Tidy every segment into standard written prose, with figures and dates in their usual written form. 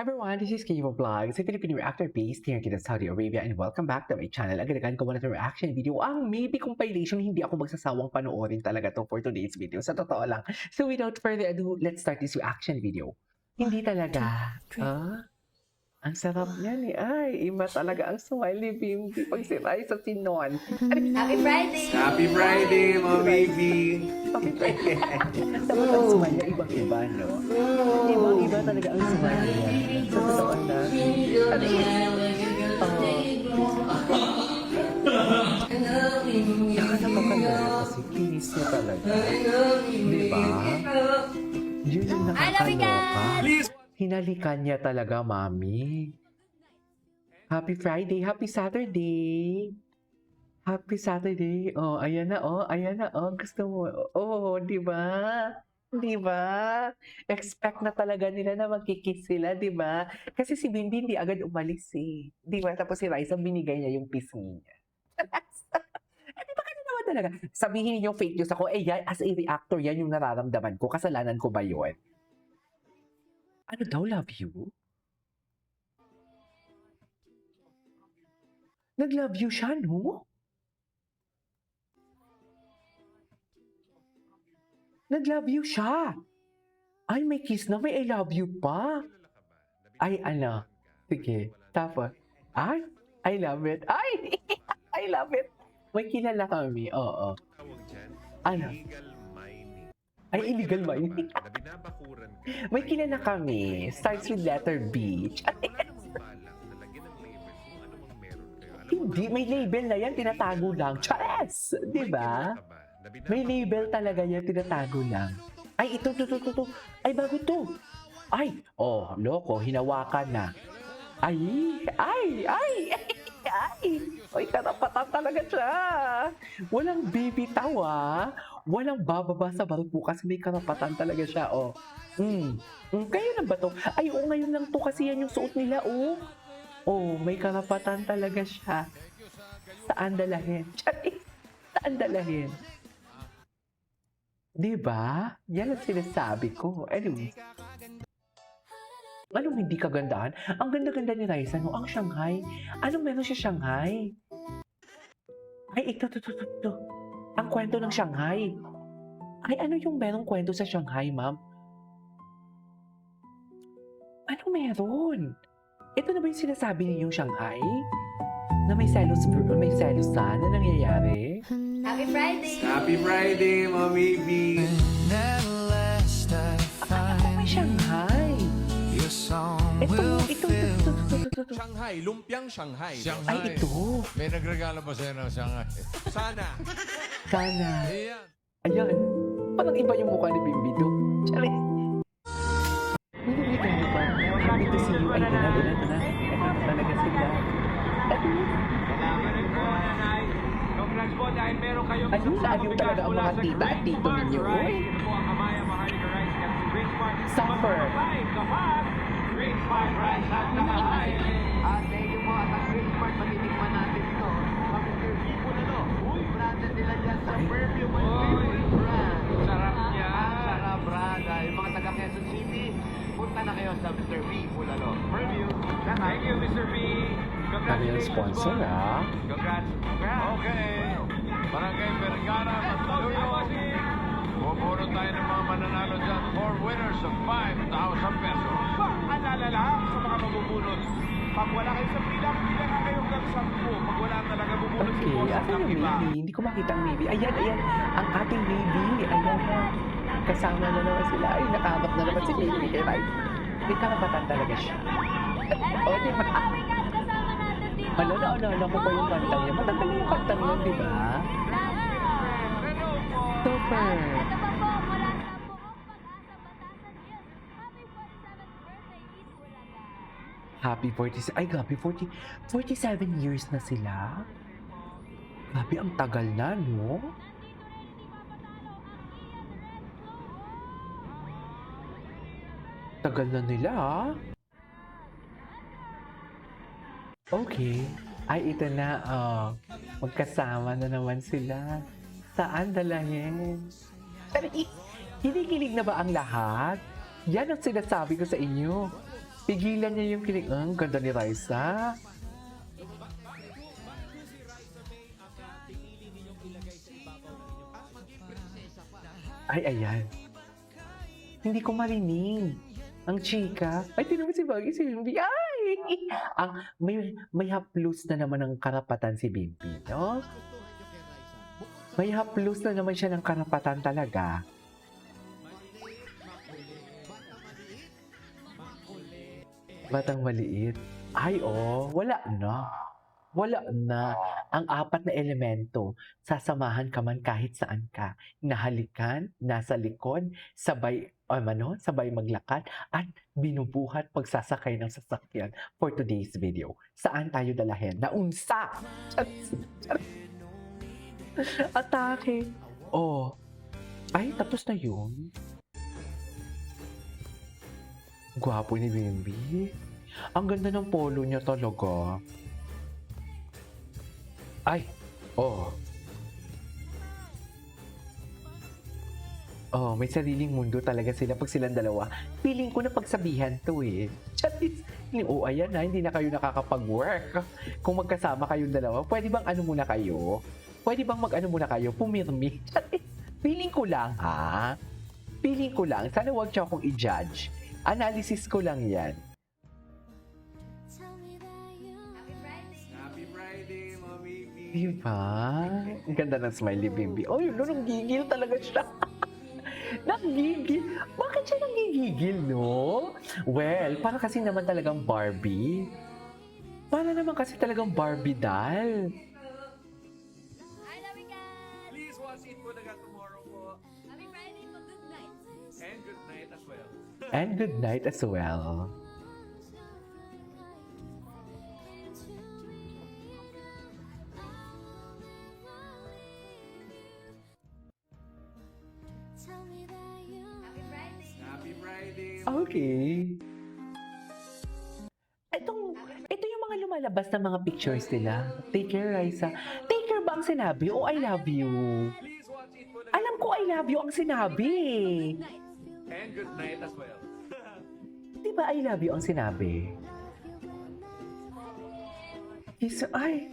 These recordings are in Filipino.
Hi everyone, this is Kivo Vlogs, a Filipino reactor based here in Saudi Arabia, and welcome back to my channel. Agad-agad ko muna itong reaction video. Ang maybe compilation, hindi ako magsasawang panoorin talaga to for today's video. Sa totoo lang. So without further ado, let's start this reaction video. Hindi talaga. Ang sarap niyan eh. Ay, iba talaga ang smile ni Bimbi pag si Raisa Sinon. Happy Friday! Happy Friday, Mommy B! Tapos ang smile niya, ibang-iba, no? Ibang-iba talaga ang smile niya. Sa totoo na. Ano Nakakapagkalala kasi kinis niya talaga. Di ba? Yun yung nakakaloka. Please! Hinalikan niya talaga, Mami. Happy Friday, happy Saturday. Happy Saturday. Oh, ayan na, oh. Ayan na, oh. Gusto mo. Oh, di ba? Di ba? Expect na talaga nila na magkikiss sila, di ba? Kasi si Bimbi hindi agad umalis eh. Di ba? Tapos si Raisa binigay niya yung pisngi niya. Eh, di ba ganun naman talaga? Sabihin niyo fake news ako, eh yan, as a reactor, yan yung nararamdaman ko. Kasalanan ko ba yun? Ano daw, love you? Nag-love you siya, no? Nag-love you siya. Ay, may kiss na. May I love you pa. Ay, ano? Sige. Tapos, ay, I love it. Ay, I love it. May kilala kami. Oo. Ano? Ay, illegal mining. Na binabakuran ka. May kilala kami. Starts with letter B. Hindi, may label na yan. Tinatago lang. Chares! Di ba? May label talaga yan. Tinatago lang. Ay, ito. Ay, bago to. Ay, oh, loko. Hinawakan na. Ay. Ay, karapatan talaga siya. Walang baby tawa. Walang bababa sa barot bukas. May karapatan talaga siya, oh. Kayo na ba to? Ay, oo, ngayon lang to kasi yan yung suot nila, oh. Oh, may karapatan talaga siya. Saan dalahin? Saan dalahin? Diba? Yan ang sinasabi ko. Anyway. Anong hindi kagandahan? Ang ganda-ganda ni Raisa, no? Ang Shanghai. Anong meron siya Shanghai? Ay, ito. Ang kwento ng Shanghai. Ay, ano yung merong kwento sa Shanghai, ma'am? Ano meron? Ito na ba yung sinasabi ninyong Shanghai? Na may selos na nangyayari? Happy Friday! Happy Friday, Mommy B! Ako may Shanghai. Ito. Shanghai, lumpiang Shanghai. Ay, ito. May nagregalo ba sa'yo ng Shanghai? Sana. Sana. Iyan. Ayan. Parang iba yung mukha ni Bimbi do. Charis. Nililitan niyo ba? Happy to see you. Ay, ito na. Ito na talaga sila. Congrats po dahil meron kayong Ayun talaga ang mga tita at tito ninyo. Uy. Ito po ang Amaya Maharlika Rice at si Grace Park. Suffer. Kapag Grace Park Rice at Nakahay. At thank you po at ang Green Park, matitikman natin ito. Bakit review po na to? Uy, branded nila dyan sa perfume and favorite brand. Sarap niya. Sarap brand. Yung mga taga Quezon City, punta na kayo sa Mr. V. Pulalo. Perfume. Thank you, Mr. B. Kami yung sponsor, ah. Congrats. Okay. Barangay Vergara, Mandaluyong. Buburo tayo ng mga mananalo dyan. 4 winners of 5,000 pesos. Paalala lang sa mga mabubunot. Pag wala kayo sa bilang na kayo hanggang 10. Pag wala talaga bubunot si Okay, Boss asan ng yung iba. baby? Hindi ko makita ang baby. Ayan. Ang ating baby. Ayan na. Kasama na naman sila. Ay, nakahabak na naman si baby. Kaya may karapatan talaga siya. O, di ba? Alala ko pa yung kantang niya. Matagal na yung kantang yun, di ba? Super. Happy 40, ay grabe, 47 years na sila. Grabe, ang tagal na, no? Tagal na nila, ah. Okay. Ay, ito na, oh. Magkasama na naman sila. Saan dalahin? Kinikilig na ba ang lahat? Yan ang sinasabi ko sa inyo. Pigilan niya yung kilig. Ang ganda ni Raisa. Ay, ayan. Hindi ko marinig. Ang chika. Ay, tinan mo si Baggy, si Bimbi. Ay! May haplos na naman ng karapatan si Bimbi, no? May haplos na naman siya ng karapatan talaga. Batang maliit. Ay, wala na. Wala na. Ang apat na elemento, sasamahan ka man kahit saan ka. Nahalikan, nasa likod, sabay maglakad, at binubuhat pagsasakay ng sasakyan for today's video. Saan tayo dalahin? Naunsa! Atake! Ay, tapos na yun. Gwapo ni Bimbi. Ang ganda ng polo niya talaga. Ay, may sariling mundo talaga sila pag silang dalawa. Feeling ko na pagsabihan to eh. Charis, ayan na, hindi na kayo nakakapag-work. Kung magkasama kayong dalawa, pwede bang ano muna kayo? Pwede bang mag-ano muna kayo? Pumirmi. Charis, feeling ko lang ha. Feeling ko lang. Sana huwag siya akong i-judge. Analysis ko lang yan. Happy Friday, Mommy B. Diba? Ang ganda ng smiley Bimbi. Oh, yun, nanggigil talaga siya. Nanggigil. Bakit siya nanggigil, no? Well, para kasi naman talagang Barbie. Para naman kasi talagang Barbie doll. Hi, Labigan! Please watch it po na tomorrow po. Happy Friday po, good night! And good night as well. And good night as well. Happy Friday! Happy Friday. Okay. Ito yung mga lumalabas na mga pictures nila. Take care, Raisa. Take care ba ang sinabi o I love you? Please watch it po na. Alam ko I love you ang sinabi. Good night! And good night as well. Di ba I love you ang sinabi? Ay,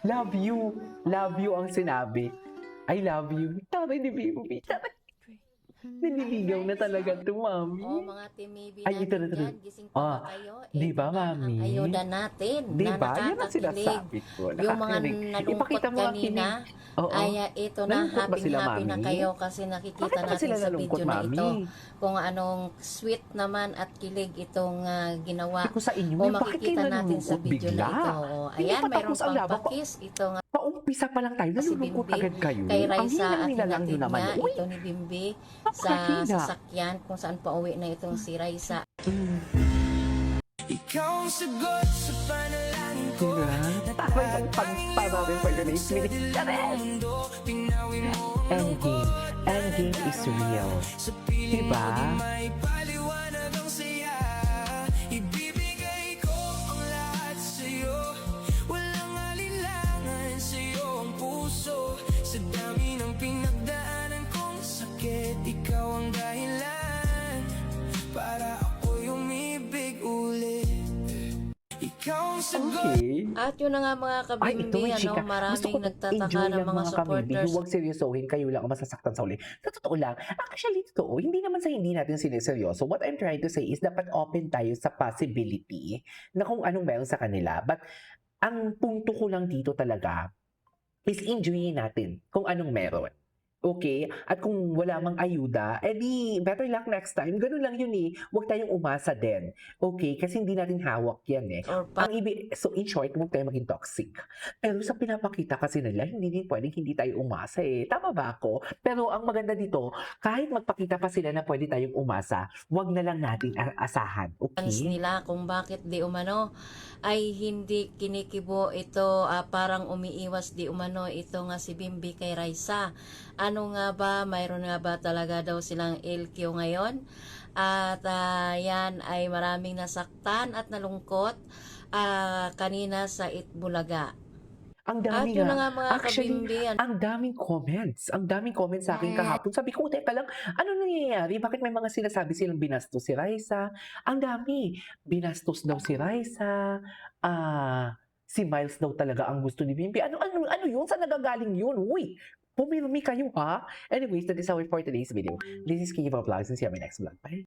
love you. Love you ang sinabi. I love you. Taray ni Bimbi. Taray. Nililigaw na talaga to, Mami. Mga timibi Ay, ito na, ito na. gising pa Ah, ba kayo? di ba, Ito na Mami? ang ayuda natin Di na ba? Yan ang nakakakilig. sinasabi ko. Yung mga Nakakakilig. nalungkot Ipakita mo ang kanina, Oo. ay ito na, Nalungkot ba sila, happy na Mami? kayo kasi nakikita Bakit ba natin sila sa nalungkot, video na Mami? ito kung anong sweet naman at kilig itong ginawa. Sabi ko sa inyo, O bakit kayo makikita natin sa nalulungkot video bigla? na ito. O, Hindi ayan, pa mayroon tapos ang pang laban. pakis. Ito nga Paumpisa pa lang tayo, si nalulungkot Bimbi agad kayo. kay Ang Raisa at hina lang nyo hinatid naman. niya Uy, ito ni Bimbi sa napakahina. sasakyan kung saan pauwi na itong si Raisa. Diba? Parang ang pagpara rin pa yun. Endgame is real. Diba? Sa dami ng pinagdaanan kong sakit, ikaw ang dahilan para ako'y umibig ulit. Ikaw ang sagot. Okay. At yun na nga mga Ay, ito kabimbi, may chika. Gusto maraming ko nagtataka enjoy ng lang mga mga kamibig. supporters. Huwag seryosohin, kayo lang ang masasaktan sa uli. Sa totoo lang, actually, totoo, hindi naman sa hindi natin sineseryoso. What I'm trying to say is dapat open tayo sa possibility na kung anong meron sa kanila. But, ang punto ko lang dito talaga is enjoyin natin kung anong meron. Okay? At kung wala mang ayuda, edi better luck next time. Ganun lang yun eh. Huwag tayong umasa din. Okay? Kasi hindi natin hawak yan eh. Or So in short, huwag tayo maging toxic. Pero sa pinapakita kasi nila, hindi din pwedeng hindi tayo umasa eh. Tama ba ako? Pero ang maganda dito, kahit magpakita pa sila na pwede tayong umasa, huwag na lang nating asahan. fans Okay? nila kung bakit di umano ay hindi kinikibo ito, parang umiiwas di umano ito nga si Bimbi kay Raisa. Ano nga ba, mayroon nga ba talaga daw silang LQ ngayon? At yan ay maraming nasaktan at nalungkot kanina sa Itbulaga. Ang At dami yun nga. na nga mga Actually, kabimbi. ang daming comments. Ang daming comments sa akin kahapon. Sabi ko, teka lang, ano nangyayari? Bakit may mga sinasabi silang binastos si Raisa? Ang dami. Binastos daw si Raisa. Si Miles daw talaga ang gusto ni Bimbi. Ano yun? Saan nagagaling yun? Uy, pumirmi kayo ha? Anyways, that is how it for today's video. This is Kiva Vlogs and see you on my next vlog. Bye!